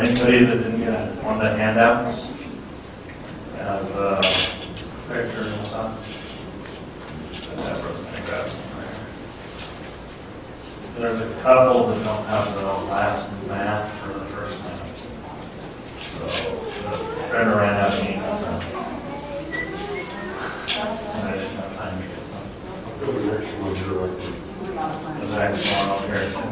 anybody that didn't get one of the handouts, has the picture and stuff. Deborah's going to grab some there. There's a couple that don't have the last map or the first map. So the printer ran out of ink, so I didn't have time to get some. There's actually one over here too.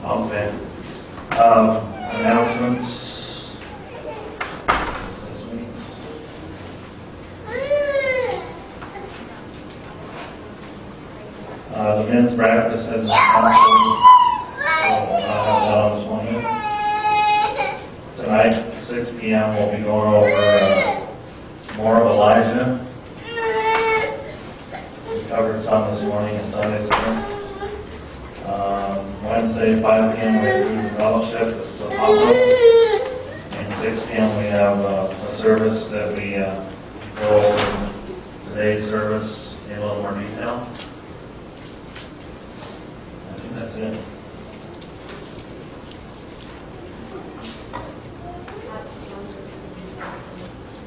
Okay. Announcements. The men's practice has been canceled, so I'll have that on the 20th. Tonight, 6 p.m., we'll be going over more of Elijah. We covered some this morning in Sunday school. Wednesday, 5 p.m. we have food fellowship. It's a pop-up. And 6 p.m. we have a service that we go over today's service in a little more detail. I think that's it.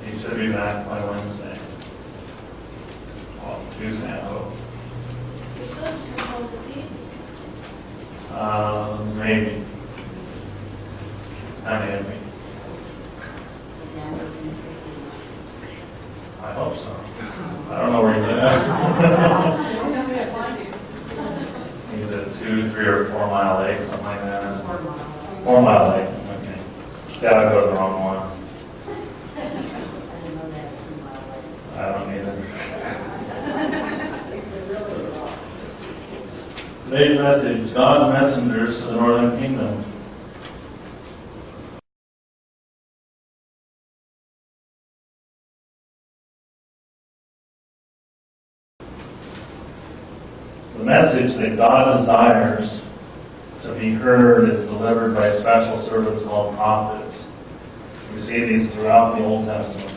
You should be back by Wednesday. Well, Tuesday, I hope. Maybe. It's kind of iffy. I hope so. I don't know where he's at. He's at 2, 3, or 4 Mile Lake, something like that. 4 Mile Lake. Okay. See, I go to the wrong one. I don't either. Today's message, God's messengers to the northern kingdom. The message that God desires to be heard is delivered by special servants called prophets. We see these throughout the Old Testament.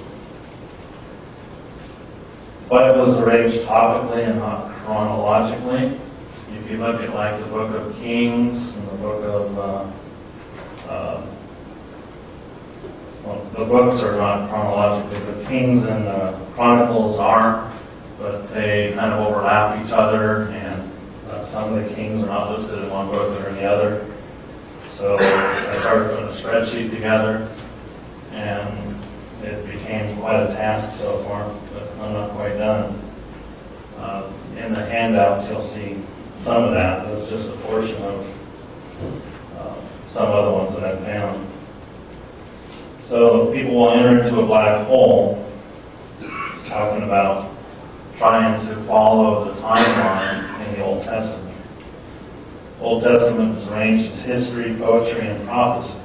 The Bible is arranged topically and not chronologically. If you look at like the book of Kings and the book of, well, the books are not chronologically, but Kings and Chronicles are, but they kind of overlap each other, and some of the kings are not listed in one book or in the other. So I started putting a spreadsheet together, and it became quite a task so far, but I'm not quite done. In the handouts, you'll see some of that. That's just a portion of some other ones that I've found. So people will enter into a black hole, talking about trying to follow the timeline in the Old Testament. Old Testament is arranged as history, poetry, and prophecy.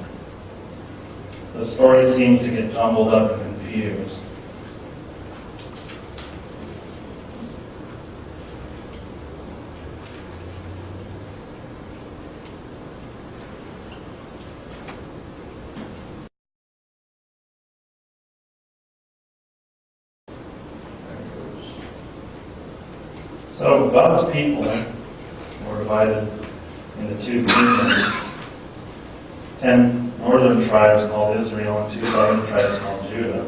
The story seems to get jumbled up and confused. So God's people were divided into 2 kingdoms. 10 northern tribes called Israel and 2 southern tribes called Judah.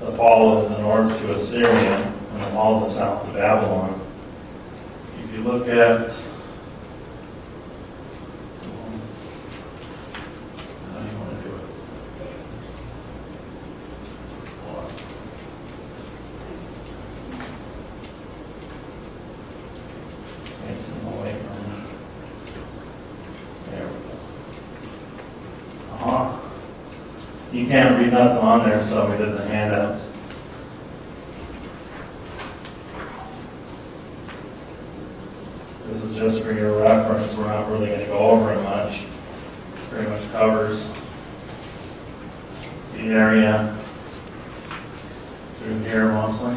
The fall of the north to Assyria and the fall of the south to Babylon. If you look at You can't read nothing on there, so we did the handouts. This is just for your reference. We're not really going to go over it much. Pretty much covers the area through here mostly.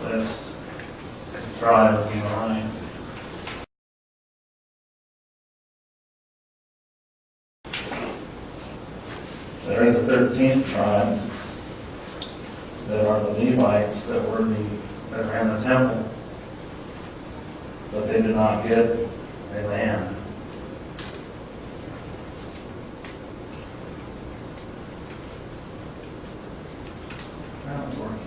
This tribe behind. There is a 13th tribe that are the Levites that ran the temple, but they did not get a land. Now it's working.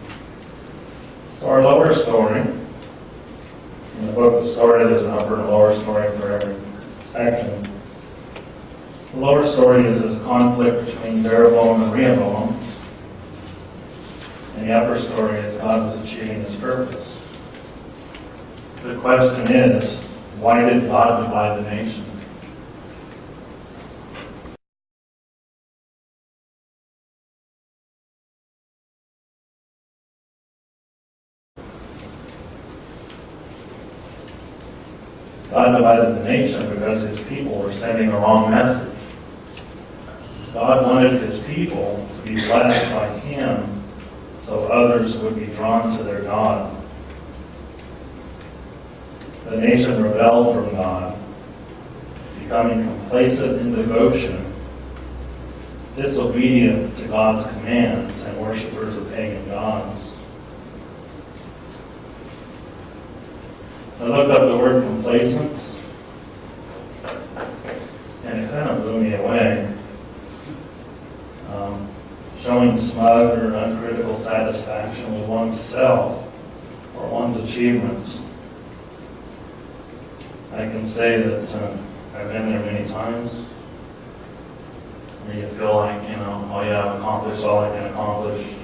So our lower story, in the book of story, there's an upper and lower story for every section. The lower story is this conflict between Jeroboam and Rehoboam. And the upper story is God was achieving his purpose. The question is, why did God divide the nation? God divided the nation because his people were sending the wrong message. God wanted his people to be blessed by him so others would be drawn to their God. The nation rebelled from God, becoming complacent in devotion, disobedient to God's commands, and worshipers of pagan gods. I looked up the word complacent, and it kind of blew me away. Showing smug or uncritical satisfaction with oneself or one's achievements. I can say that I've been there many times where you feel like, oh yeah, I've accomplished all I can accomplish.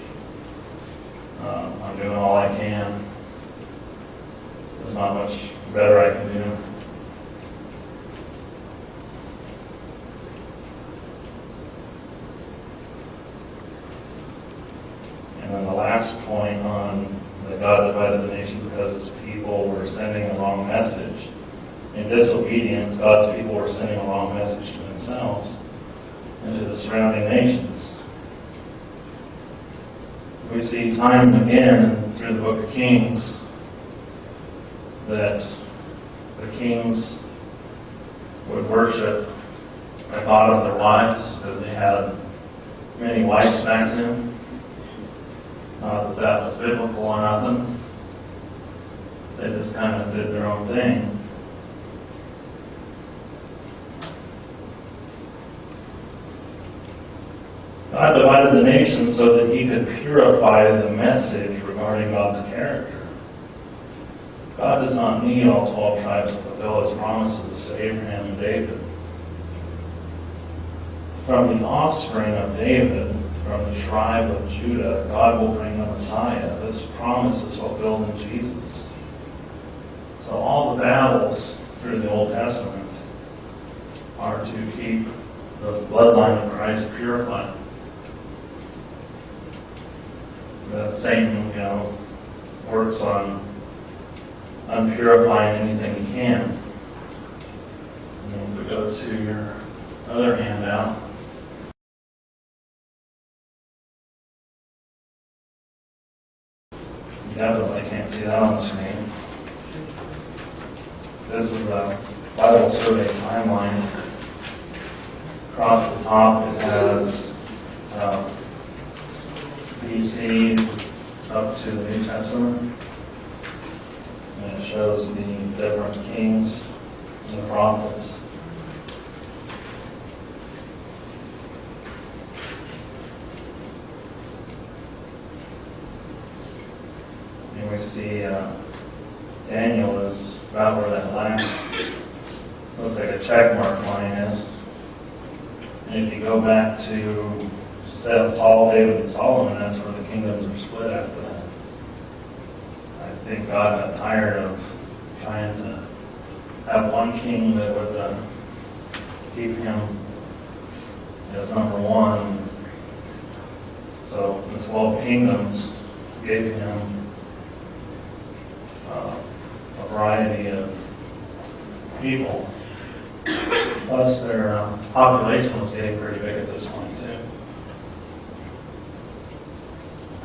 I'm doing all I can. There's not much better I can do. And then the last point on that God divided the nation because his people were sending the wrong message. In disobedience, God's people were sending a wrong message to themselves and to the surrounding nations. We see time and again through the book of Kings that the kings would worship the God of their wives because they had many wives back then. Not that that was biblical or nothing. They just kind of did their own thing. God divided the nation so that he could purify the message regarding God's character. God does not need all 12 tribes to fulfill his promises to Abraham and David. From the offspring of David, from the tribe of Judah, God will bring the Messiah. This promise is fulfilled in Jesus. So all the battles through the Old Testament are to keep the bloodline of Christ purified. Satan, works on unpurifying anything he can. And if we go to your other handout, you definitely can't see that on the screen. This is a Bible survey timeline. Across the top it has BC up to the New Testament. And it shows the different kings and the prophets. And we see Daniel is about where that last, looks like a check mark line is. And if you go back to Saul, David, and Solomon, that's where the kingdoms are split after that. I think God got tired of trying to have one king that would keep him as number one. So the 12 kingdoms gave him a variety of people. Plus their population was getting pretty big at this point too.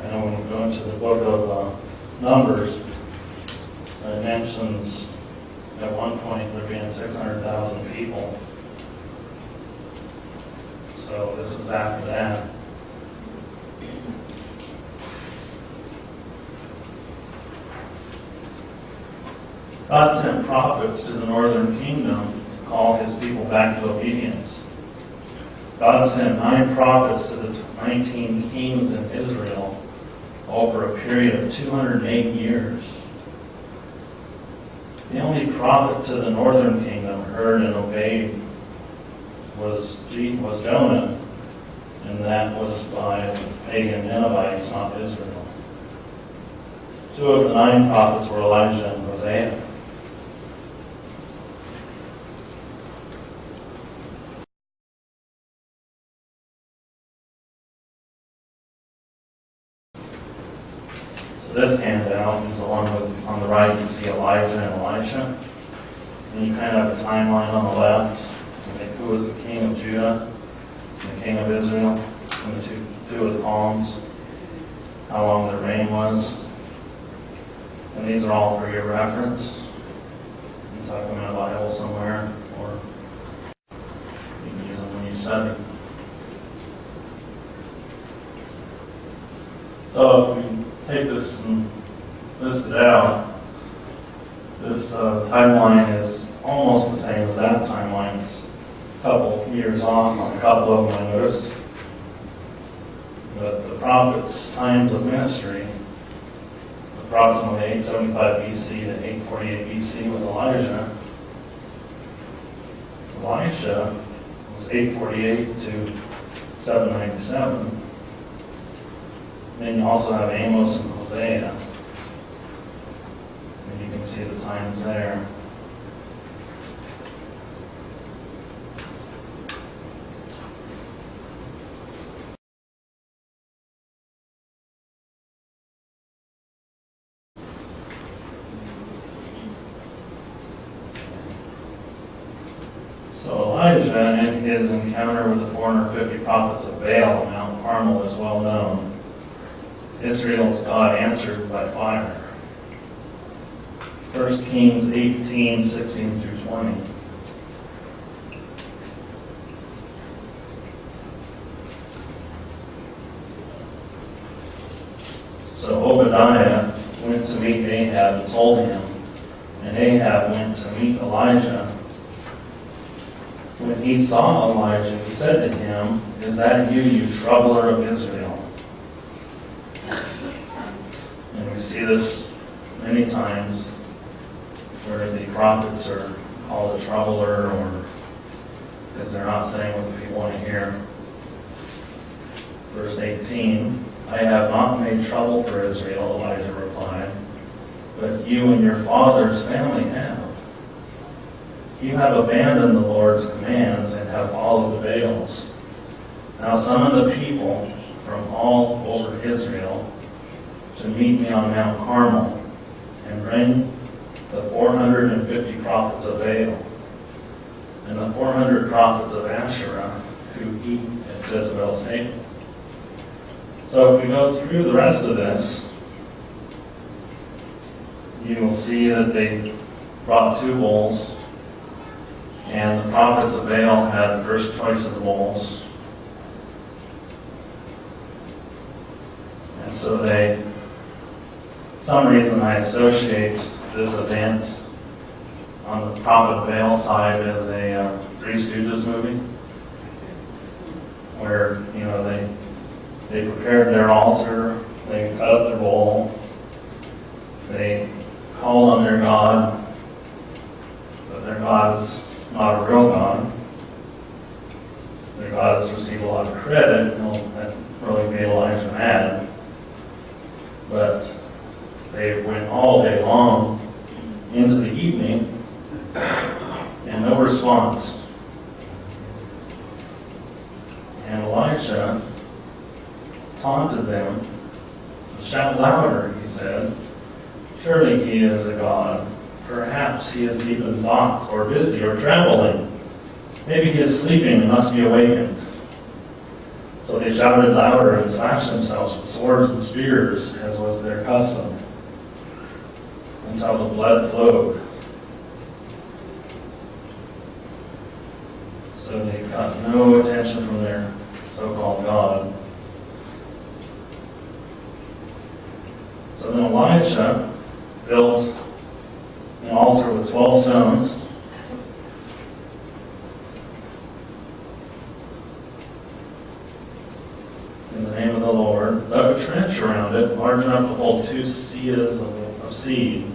I know when we go into the book of Numbers, it mentions at one point there being 600,000 people. So this was after that. God sent prophets to the northern kingdom to call his people back to obedience. God sent 9 prophets to the 19 kings in Israel over a period of 208 years. The only prophet to the northern kingdom heard and obeyed was Jonah, and that was by the pagan Ninevites, not Israel. 2 of the 9 prophets were Elijah and Hosea. So this handout is along with, on the right you see Elijah and Elisha. And you kind of have a timeline on the left. Who was the king of Judah, and the king of Israel, and the two of the palms, how long their reign was. And these are all for your reference. You can talk them in a Bible somewhere, or you can use them when you study. So if we take this and list it out, this timeline is almost the same as that timeline. It's a couple years off on a couple of them I noticed. But the prophet's times of ministry, approximately 875 BC to 848 BC, was Elijah. Elisha was 848 to 797. Then you also have Amos and Hosea. And you can see the times there. So Elijah, in his encounter with the 450 prophets of Baal on Mount Carmel, is well known. Israel's God answered by fire. 1 Kings 18, 16 through 20. So Obadiah went to meet Ahab and told him, and Ahab went to meet Elijah. When he saw Elijah, he said to him, "Is that you, you troubler of Israel?" And we see this many times where the prophets are called a troubler, or because they're not saying what the people want to hear. Verse 18, "I have not made trouble for Israel," Elijah replied, "but you and your father's family have. You have abandoned the Lord's commands and have followed the Baals. Now summon the people from all over Israel to meet me on Mount Carmel, and bring the 450 prophets of Baal and the 400 prophets of Asherah who eat at Jezebel's table." So if we go through the rest of this, you will see that they brought 2 bulls, and the prophets of Baal had the first choice of the bulls. And so for some reason I associate this event on the prophet of Baal side as a Three Stooges movie, where, you know, they prepared their altar, they cut up their bull, they called on their God, but their God is not a real God. Their God has received a lot of credit, and that really made Elijah mad. But they went all day long into the evening, and no response. he is a god. Perhaps he is even not, or busy, or traveling. Maybe he is sleeping and must be awakened. So they shouted louder and slashed themselves with swords and spears, as was their custom, until the blood flowed. So they got no attention from their so-called God. So then Elisha built an altar with 12 stones. In the name of the Lord, dug a trench around it, large enough to hold 2 seahs of seed.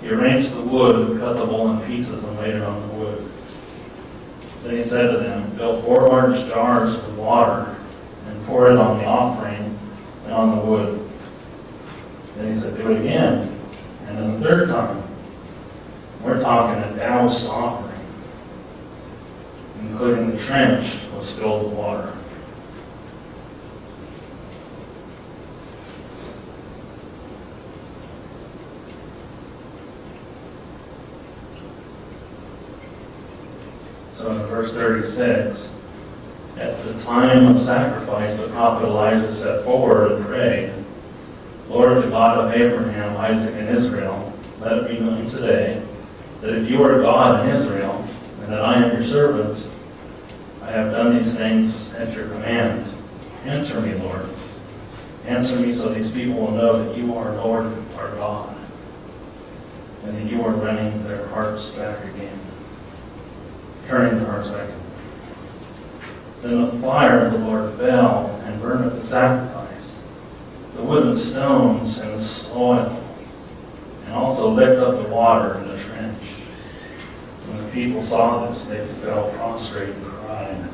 He arranged the wood and cut the bowl in pieces and laid it on the wood. Then he said to them, fill 4 large jars with water and pour it on the offering and on the wood. Then he said, do it again. And then the 3rd time. We're talking a doused offering, including the trench, was filled with water. So in verse 36, at the time of sacrifice, the prophet Elijah stepped forward and prayed, Lord, the God of Abraham, Isaac, and Israel, let it be known today that if you are God in Israel, and that I am your servant, I have done these things at your command. Answer me, Lord. Answer me so these people will know that you are Lord, our God, and that you are running their hearts back again. Turning their hearts back again. Then the fire of the Lord fell and burned up the sacrifice, the wood and stones and the soil, and also licked up the water in the trench. When the people saw this, they fell prostrate and cried,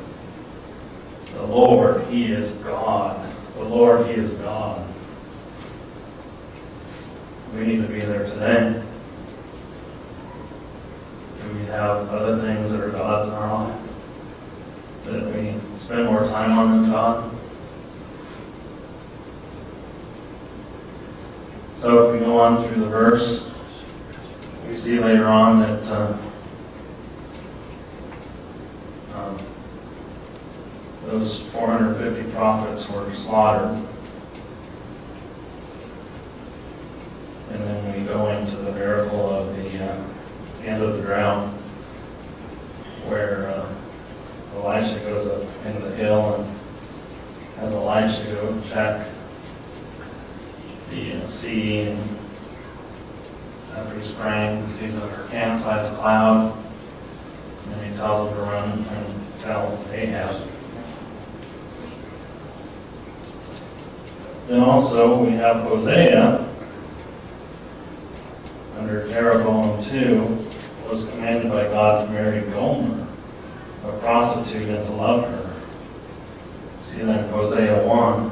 the Lord, He is God. The Lord, He is God. We need to be there today. Do we have other things that are gods in our life that we spend more time on than God? So if we go on through the verse, we see later on that those 450 prophets were slaughtered. And then we go into the miracle of the end of the drought, where Elisha goes up into the hill and has Elisha go check the sea, and after he's praying, he sees a hand-sized cloud, and then he tells him to run and tell Ahab. Then also we have Hosea, under Jeroboam 2, was commanded by God to marry Gomer, a prostitute, and to love her. See that in Hosea 1.